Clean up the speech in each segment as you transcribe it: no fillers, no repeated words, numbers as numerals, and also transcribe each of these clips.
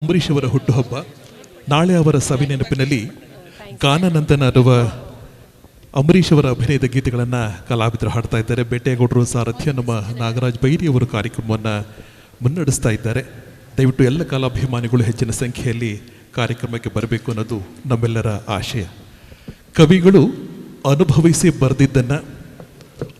ಅಂಬರೀಷ್ ಅವರ ಹುಟ್ಟುಹಬ್ಬ ನಾಳೆ. ಅವರ ಸವಿನೆನಪಿನಲ್ಲಿ ಗಾನನಂದನ ಅನ್ನುವ ಅಂಬರೀಷ್ ಅವರ ಅಭಿನಯದ ಗೀತೆಗಳನ್ನು ಕಲಾವಿದರು ಹಾಡ್ತಾ ಇದ್ದಾರೆ. ಬೇಟೆಗೌಡರು ಸಾರಥ್ಯ ನಮ್ಮ ನಾಗರಾಜ್ ಬೈರಿ ಅವರು ಕಾರ್ಯಕ್ರಮವನ್ನು ಮುನ್ನಡೆಸ್ತಾ ಇದ್ದಾರೆ. ದಯವಿಟ್ಟು ಎಲ್ಲ ಕಲಾಭಿಮಾನಿಗಳು ಹೆಚ್ಚಿನ ಸಂಖ್ಯೆಯಲ್ಲಿ ಕಾರ್ಯಕ್ರಮಕ್ಕೆ ಬರಬೇಕು ಅನ್ನೋದು ನಮ್ಮೆಲ್ಲರ ಆಶಯ. ಕವಿಗಳು ಅನುಭವಿಸಿ ಬರೆದಿದ್ದನ್ನು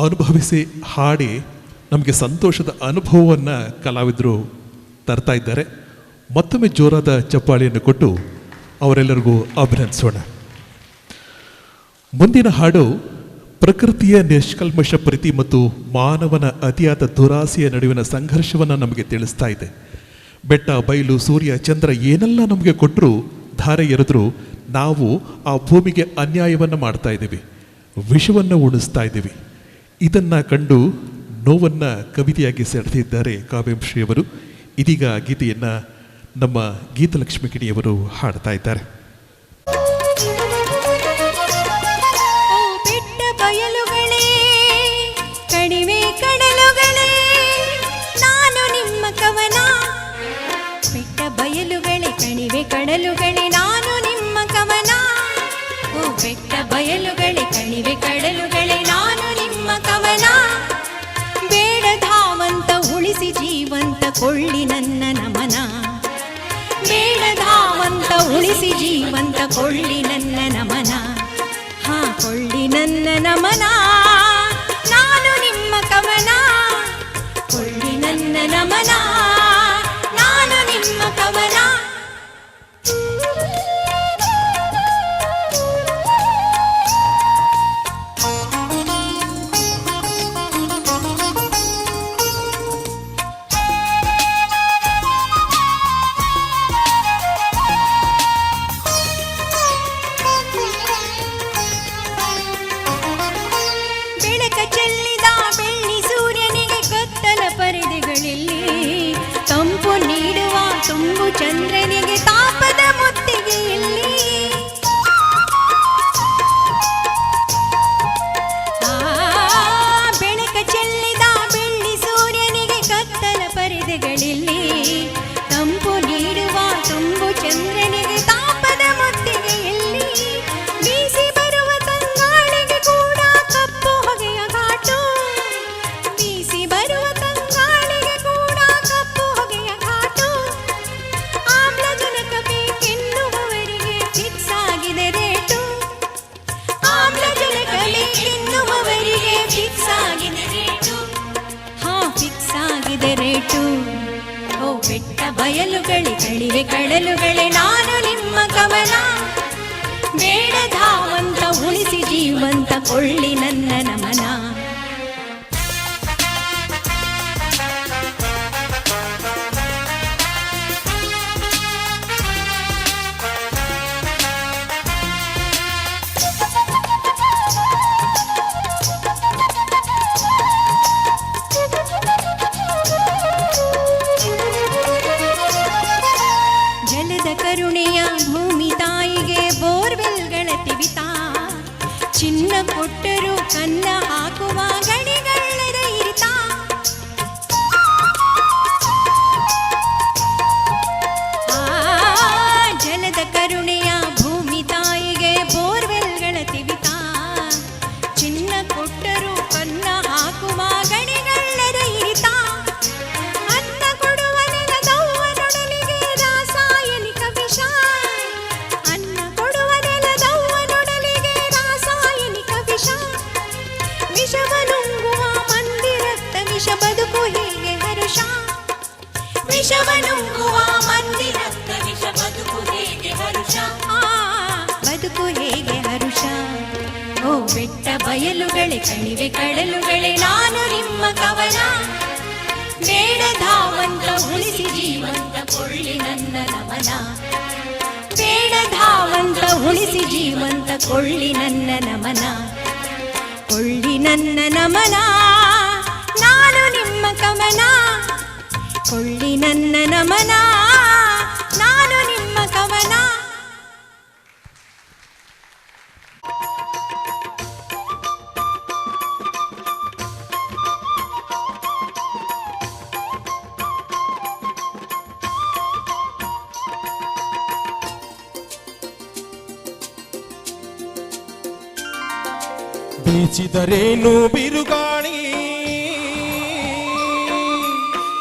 ಅನುಭವಿಸಿ ಹಾಡಿ ನಮಗೆ ಸಂತೋಷದ ಅನುಭವವನ್ನು ಕಲಾವಿದರು ತರ್ತಾ ಇದ್ದಾರೆ. ಮತ್ತೊಮ್ಮೆ ಜೋರಾದ ಚಪ್ಪಾಳೆಯನ್ನು ಕೊಟ್ಟು ಅವರೆಲ್ಲರಿಗೂ ಅಭಿನಂದಿಸೋಣ. ಮುಂದಿನ ಹಾಡು ಪ್ರಕೃತಿಯ ನಿಷ್ಕಲ್ಮಶ ಪ್ರೀತಿ ಮತ್ತು ಮಾನವನ ಅತಿಯಾದ ದುರಾಸೆಯ ನಡುವಿನ ಸಂಘರ್ಷವನ್ನು ನಮಗೆ ತಿಳಿಸ್ತಾ ಇದೆ. ಬೆಟ್ಟ ಬಯಲು ಸೂರ್ಯ ಚಂದ್ರ ಏನೆಲ್ಲ ನಮಗೆ ಕೊಟ್ಟರು, ಧಾರೆ ಎರೆದ್ರು, ನಾವು ಆ ಭೂಮಿಗೆ ಅನ್ಯಾಯವನ್ನು ಮಾಡ್ತಾ ಇದ್ದೀವಿ, ವಿಷವನ್ನು ಉಣಿಸ್ತಾ ಇದ್ದೀವಿ. ಇದನ್ನು ಕಂಡು ನೋವನ್ನು ಕವಿತೆಯಾಗಿ ಸೆಳೆದಿದ್ದಾರೆ ಕಾವ್ಯಾಂಶ್ರೀಯವರು. ಇದೀಗ ಗೀತೆಯನ್ನು ನಮ್ಮ ಗೀತಲಕ್ಷ್ಮಿ ಕಿಣಿಯವರು ಹಾಡ್ತಾ ಇದ್ದಾರೆ. ಬೆಟ್ಟ ಬಯಲುಗಳೇ, ಕಣಿವೆ ಕಡಲುಗಳೇ, ನಾನು ನಿಮ್ಮ ಕವನ. ಬೆಟ್ಟ ಬಯಲುಗಳೇ, ಕಣಿವೆ ಕಡಲುಗಳೇ, ನಾನು ನಿಮ್ಮ ಕವನ. ಓ ಬೆಟ್ಟ ಬಯಲುಗಳೇ, ಕಣಿವೆ ಕಡಲುಗಳೇ, ನಾನು ನಿಮ್ಮ ಕವನ. ಬೇಡ ಧಾವಂತ ಉಳಿಸಿ ಜೀವಂತ ಕೊಳ್ಳಿ ನನ್ನ ನಮನ. ಬೇಡ ಧಾವಂತ ಉಳಿಸಿ ಜೀವಂತ ಕೊಳ್ಳಿ ನನ್ನ ನಮನ. ಹಾ ಕೊಳ್ಳಿ ನನ್ನ ನಮನ, ನಾನು ನಿಮ್ಮ ಕವನ. ಕೊಳ್ಳಿ ನನ್ನ ನಮನ, ನಾನು ನಿಮ್ಮ ಕವನ. ಚೆಲ್ಲಿದ ಬೆಳ್ಳಿ ಸೂರ್ಯನಿಗೆ ಕತ್ತಲ ಪರದೆಗಳಲ್ಲಿ ತಂಪು ನೀಡುವ ತುಂಬು ಚಂದ್ರನಿಗೆ ತಾಪದ ಮುತ್ತಿಗೆಯಲ್ಲಿ. ಬೆಳಕ ಚೆಲ್ಲಿದ ಬೆಳ್ಳಿ ಸೂರ್ಯನಿಗೆ ಕತ್ತಲ ಪರದೆಗಳಲ್ಲಿ ತಂಪು ನೀಡುವ ತುಂಬು ಚಂದ್ರನಿಗೆ ತಾಪದ ಮುತ್ತಿಗೆಯಲ್ಲಿ. ಬೀಸಿ ಬರುವ ತಂಗಾಳಿಗೆ ಕೂಡ ಕಪ್ಪು ಹೊಗೆಯ ಘಾಟು. ಬೀಸಿ ಬರುವ ತಂಗಾಳಿಗೆ ಕೂಡ ಕಪ್ಪು ಹೊಗೆಯ ಘಾಟು. ಆಮ್ಲಜನಕ ಬೇಕೆನ್ನುವವರಿಗೆ ಫಿಕ್ಸ್ ಆಗಿದೆ ರೇಟು. ಆಮ್ಲಜನಕ ಬೇಕೆನ್ನುವವರಿಗೆ ಫಿಕ್ಸ್ ಆಗಿದೆ ರೇಟು. ಹಾ ಫಿಕ್ಸ್ ಆಗಿದೆ ರೇಟು. ಓ ಬೆಟ್ಟ ಬಯಲುಗಳೇ, ಕಣಿವೆ ಕಡಲುಗಳೇ, ನಾನು ನಿಮ್ಮ ಕವನ. ಬೇಡ ಧಾವಂತ ಉಳಿಸಿ ಜೀವಂತ ಕೊಳ್ಳಿ ನನ್ನ ನಮನ. ಜಲದ ಕರುಣೆಯ ಭೂಮಿ ತಾಯಿಗೆ ಬೋರ್ವೆಲ್ಗಳ ತಿವಿತ. ಚಿನ್ನ ಕೊಟ್ಟರು ಕನ್ನ ಹಾಕುವ ಗಣಿಗಳ್ಳರ ಇರಿತ. ಜಲದ ಕರುಣೆಯ ಭೂಮಿ ತಾಯಿಗೆ ಬೋರ್ವೆಲ್ಗಳ ತಿವಿತ. ಚಿನ್ನ ಕೊಟ್ಟರು ಕನ್ನ ಹಾಕುವ ಗಣಿಗಳ್ಳರ ಇರಿತ. ಅನ್ನ ಕೊಡುವ ನೆಲದವ್ವನೊಡಲಿಗೆ ರಾಸಾಯನಿಕ ವಿಷ. ಅನ್ನ ಕೊಡುವ ನೆಲದವ್ವನೊಡಲಿಗೆ ರಾಸಾಯನಿಕ ವಿಷ. ವಿಷವನುಂಗುವ ಮಂದಿರಕ್ತ ವಿಷ, ಬದುಕು ಹೇಗೆ ಹರುಷ. ವಿಷವನುಂಗುವ ಮಂದಿರಕ್ತ ವಿಷ, ಬದುಕು ಹೇಗೆ ಹರುಷ. ಬದುಕು ಹೇಗೆ ಹರುಷ. ಓ ಬೆಟ್ಟ ಬಯಲುಗಳೇ, ಕಣಿವೆ ಕಡಲುಗಳೇ, ನಾನು ನಿಮ್ಮ ಕವನ. ಬೇಡ ಧಾವಂತ ಉಳಿಸಿ ಜೀವಂತ ಕೊಳ್ಳಿ ನನ್ನ ನಮನ. ಬೇಡ ಧಾವಂತ ಉಳಿಸಿ ಜೀವಂತ ಕೊಳ್ಳಿ ನನ್ನ ನಮನ. ಕೊಳ್ಳಿ ನನ್ನ ನಮನ, ನಾನು ನಿಮ್ಮ ಕವನ. ಕೊಳ್ಳಿ ನನ್ನ ನಮನ, ನಾನು ನಿಮ್ಮ ಕವನ. ಬೀಸಿದರೇನು ಬಿರುಗಾಳಿ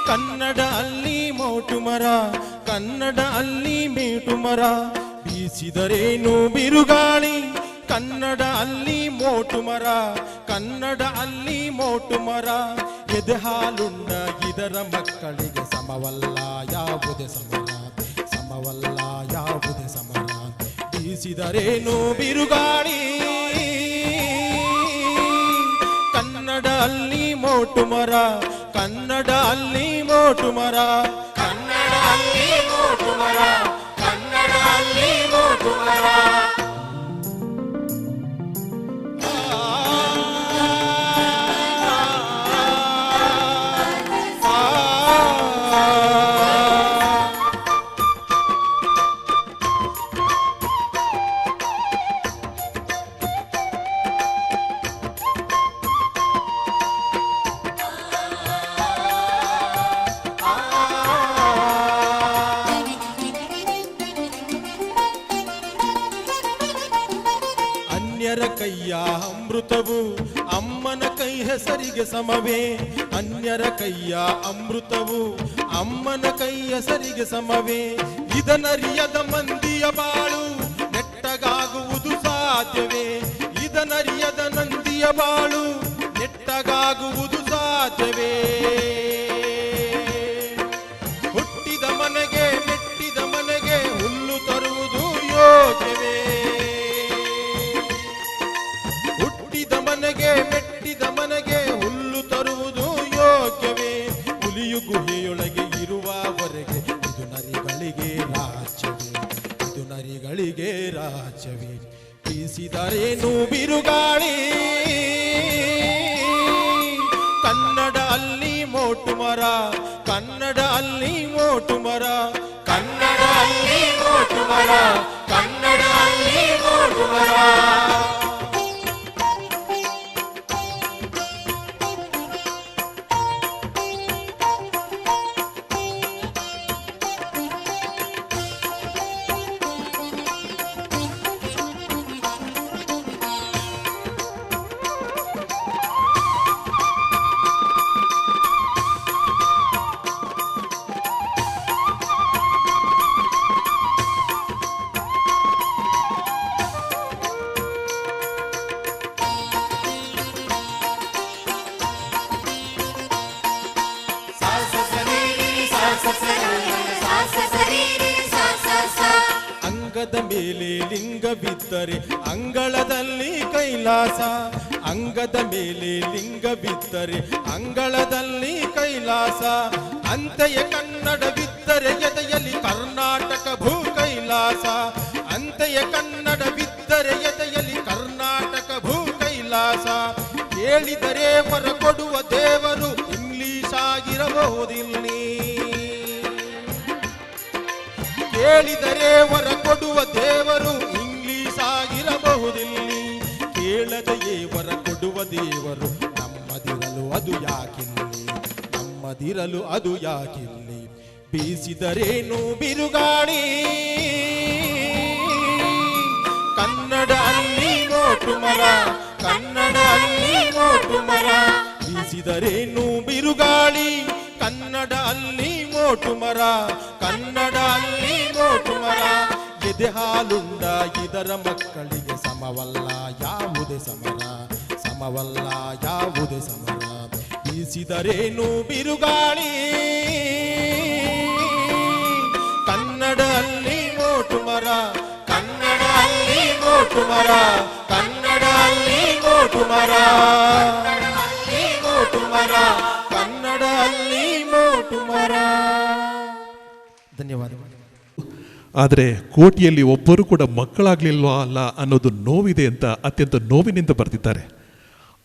ಕನ್ನಡ ಅಲ್ಲಿ ಮೋಟು ಮರ ಕನ್ನಡ ಅಲ್ಲಿ ಮೇಟು ಮರ ಬೀಸಿದರೇನು ಬಿರುಗಾಳಿ ಕನ್ನಡ ಅಲ್ಲಿ ಮೋಟು ಮರ ಕನ್ನಡ ಅಲ್ಲಿ ಮೋಟು ಮರ ಎದೆ ಹಾಲುಂಡ ಇದರ ಮಕ್ಕಳಿಗೆ ಸಮವಲ್ಲ ಯಾವುದೇ ಸಮರ ಸಮವಲ್ಲ ಯಾವುದೇ ಸಮರ ಬೀಸಿದರೇನು ಬಿರುಗಾಳಿ ಕನ್ನಡ ಅಲ್ಲಿ ಮೋಟು ಮರ ಕನ್ನಡ ಅಲ್ಲಿ ಮೋಟು ಮರ ಕನ್ನಡ ಅಲ್ಲಿ ಮೋಟು ಮರ ಕನ್ನಡ ಅಲ್ಲಿ ಮೋಟು ಮರ ಅನ್ಯರ ಕೈಯ ಅಮೃತವು ಅಮ್ಮನ ಕೈ ಹೆಸರಿಗೆ ಸಮವೇ ಅನ್ಯರ ಕೈಯ ಅಮೃತವು ಅಮ್ಮನ ಕೈ ಹೆಸರಿಗೆ ಸಮವೇ ಇದನರಿಯದ ಮಂದಿಯ ಬಾಳು ನೆಟ್ಟಗಾಗುವುದು ಸಾಧ್ಯವೇ ಇದನರಿಯದ ನಂದಿಯ ಬಾಳು ನೆಟ್ಟಗಾಗುವುದು ಸಾಧ್ಯವೇ ಹುಟ್ಟಿದ ಮನೆಗೆ ಮೆಟ್ಟಿದ ಮನೆಗೆ ಹುಲ್ಲು ತರುವುದು ಯೋಗ್ಯವೇ ಮನೆಗೆ ಮೆಟ್ಟಿದ ಮನೆಗೆ ಹುಲ್ಲು ತರುವುದು ಯೋಗ್ಯವೇ ಹುಲಿಯು ಗುಹೆಯೊಳಗೆ ಇರುವವರೆಗೆ ಇದು ನರಿಗಳಿಗೆ ರಾಜ್ಯವೇ ಇದು ನರಿಗಳಿಗೆ ರಾಜ್ಯವೇ ಬೀಸಿದರೇನು ಬಿರುಗಾಳಿ ಕನ್ನಡ ಅಲ್ಲಿ ಮೋಟು ಮರ ಕನ್ನಡ ಅಲ್ಲಿ ಮೋಟು ಮರ ಕನ್ನಡ ಅಲ್ಲಿ ಮೋಟು ಮರ ಕನ್ನಡ ಅಲ್ಲಿ ಮೋಟು ಮರ ಅಂಗದ ಮೇಲೆ ಲಿಂಗವಿದ್ದರೆ ಅಂಗಳದಲ್ಲಿ ಕೈಲಾಸ ಅಂಗದ ಮೇಲೆ ಲಿಂಗವಿದ್ದರೆ ಅಂಗಳದಲ್ಲಿ ಕೈಲಾಸ ಅಂತೆಯೇ ಕನ್ನಡವಿದ್ದರೆ ಎದೆಯಲ್ಲಿ ಕರ್ನಾಟಕ ಭೂ ಕೈಲಾಸ ಅಂತೆಯೇ ಕನ್ನಡವಿದ್ದರೆ ಎದೆಯಲ್ಲಿ ಕರ್ನಾಟಕ ಭೂ ಕೈಲಾಸ ಕೇಳಿದರೆ ವರ ಕೊಡುವ ದೇವರು ಇಂಗ್ಲಿಷ್ ಆಗಿರಬಹುದಿಲ್ಲಿ ಕೇಳಿದರೆ ವರ ಕೊಡುವ ದೇವರು ಇಂಗ್ಲಿಷ್ ಆಗಿರಬಹುದಿಲ್ಲಿ ಕೇಳದೆಯೇ ವರ ಕೊಡುವ ದೇವರು ನಮ್ಮದಿರಲು ಅದು ಯಾಕಿಲ್ಲಿ ನಮ್ಮದಿರಲು ಅದು ಯಾಕಿಲ್ಲಿ ಬೀಸಿದರೇನು ಬಿರುಗಾಳಿ ಕನ್ನಡ ಅಲ್ಲಿ ಮೋಟು ಮರ ಕನ್ನಡ ಅಲ್ಲಿ ಮೋಟು ಮರ ಬೀಸಿದರೇನು ಬಿರುಗಾಳಿ ಕನ್ನಡ ಅಲ್ಲಿ ಮೋಟು ಮರ ಕನ್ನಡ ಅಲ್ಲಿ ಮೋಟು ಮರ ಎದೆ ಹಾಲುಂಡ ಇದರ ಮಕ್ಕಳಿಗೆ ಸಮವಲ್ಲ ಯಾವುದೇ ಸಮರ ಸಮವಲ್ಲ ಯಾವುದೇ ಸಮರ ಬೀಸಿದರೇನು ಬಿರುಗಾಳಿ ಕನ್ನಡ ಅಲ್ಲಿ ಮೋಟು ಮರ ಕನ್ನಡ ಅಲ್ಲಿ ಮೋಟು ಮರ ಕನ್ನಡ ಅಲ್ಲಿ ಮೋಟು ಮರ ಮೋಟು ಮರ ಕನ್ನಡ ಅಲ್ಲಿ ಮೋಟು ಮರ ಧನ್ಯವಾದಗಳು. ಆದರೆ ಕೋಟಿಯಲ್ಲಿ ಒಬ್ಬರು ಕೂಡ ಮಕ್ಕಳಾಗ್ಲಿಲ್ವಾ ಅಲ್ಲ ಅನ್ನೋದು ನೋವಿದೆ ಅಂತ ಅತ್ಯಂತ ನೋವಿನಿಂದ ಬರೆದಿದ್ದಾರೆ.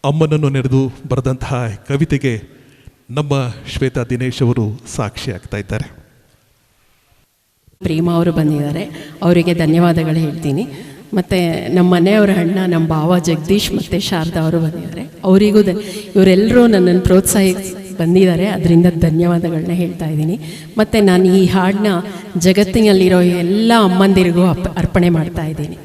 ಅಮ್ಮನನ್ನು ನೆನೆದು ಬರೆದಂತಹ ಕವಿತೆಗೆ ನಮ್ಮ ಶ್ವೇತಾ ದಿನೇಶ್ ಅವರು ಸಾಕ್ಷಿ ಆಗ್ತಾ ಇದ್ದಾರೆ. ಪ್ರೇಮ ಅವರು ಬಂದಿದ್ದಾರೆ, ಅವರಿಗೆ ಧನ್ಯವಾದಗಳು ಹೇಳ್ತೀನಿ. ಮತ್ತು ನಮ್ಮ ಮನೆಯವರ ಅಣ್ಣ ನಮ್ಮ ಭಾವ ಜಗದೀಶ್ ಮತ್ತು ಶಾರದಾ ಅವರು ಬಂದಿದ್ದಾರೆ, ಅವರಿಗೂ ಇವರೆಲ್ಲರೂ ನನ್ನನ್ನು ಪ್ರೋತ್ಸಾಹಿಸಿ ಬಂದಿದ್ದಾರೆ, ಅದರಿಂದ ಧನ್ಯವಾದಗಳನ್ನ ಹೇಳ್ತಾ ಇದ್ದೀನಿ. ಮತ್ತು ನಾನು ಈ ಹಾಡನ್ನ ಜಗತ್ತಿನಲ್ಲಿರೋ ಎಲ್ಲ ಅಮ್ಮಂದಿರಿಗೂ ಅರ್ಪಣೆ ಮಾಡ್ತಾ ಇದ್ದೀನಿ.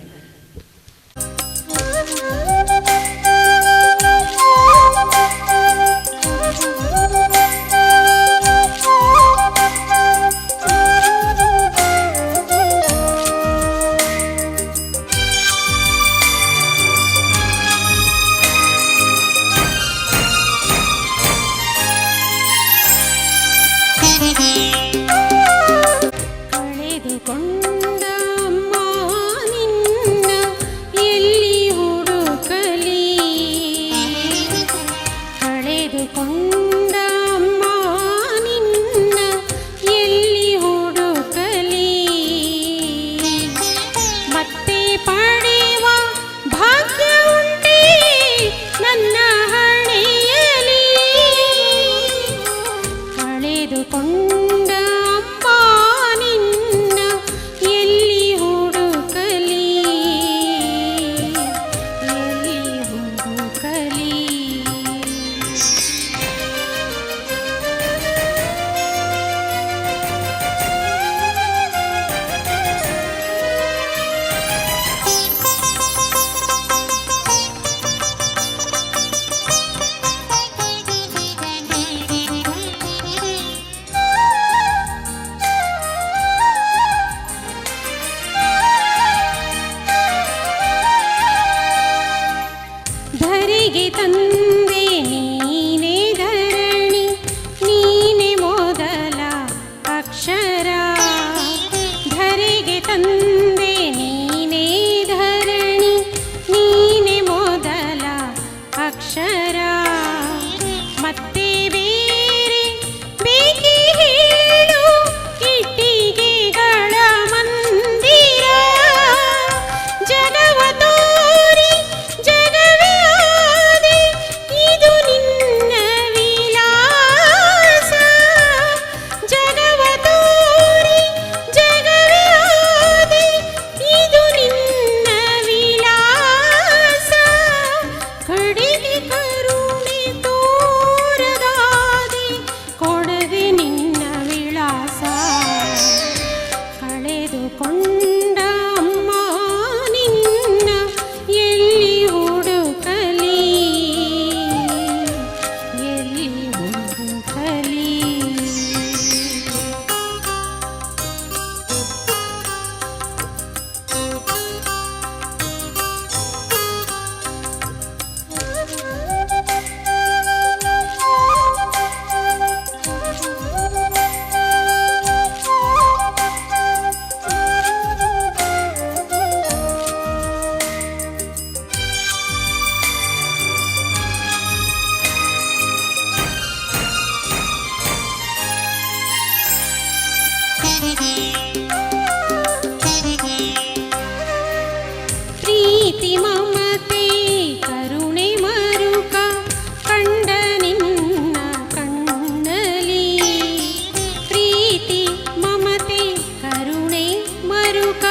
ಕಳೆದುಕೊಂಡ ಅಮ್ಮ ನಿನ್ನ ಎಲ್ಲಿ ಹುಡುಕಲಿ, ಎಲ್ಲಿ ಹುಡುಕಲಿ. ಪ್ರೀತಿ ಮಮತೆ ಕರುಣೆ ಮರುಕ ಕಂಡ ನಿನ್ನ ಕಣ್ಣಲಿ, ಪ್ರೀತಿ ಮಮತೆ ಕರುಣೆ ಮರುಕ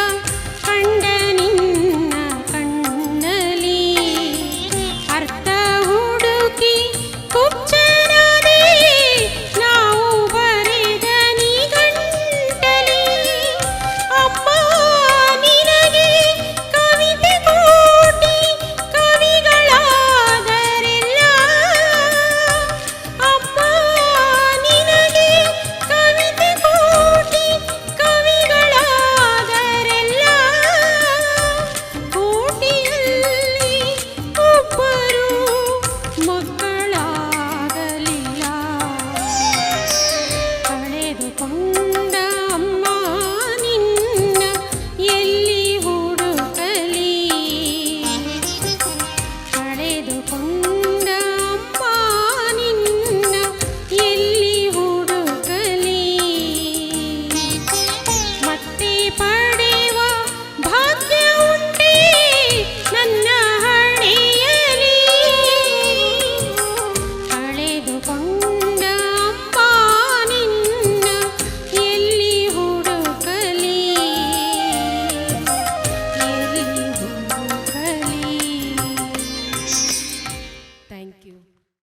ಕಂಡ ನಿನ್ನ ಕಣ್ಣಲಿ, ಅರ್ಥ ಹುಡುಕಿ ಕುಚ್ಚರದೆ ನಾವು ಬರೆದ ನಿಘಂಟಲಿ. ಅಮ್ಮ ನಿನಗೆ ಕವಿತೆ ಕೋಟಿ ಕವಿಗಳಾದರೆಲ್ಲ, ಅಮ್ಮ ನಿನಗೆ ಕವಿತೆ ಕೋಟಿ ಕವಿಗಳಾದರೆಲ್ಲ, ಕೋಟಿಯಲ್ಲಿ ಒಬ್ಬರು ಮಕ್ಕಳಾಗಲಿಲ್ಲ. ಕಳೆದುಕೊಂಡ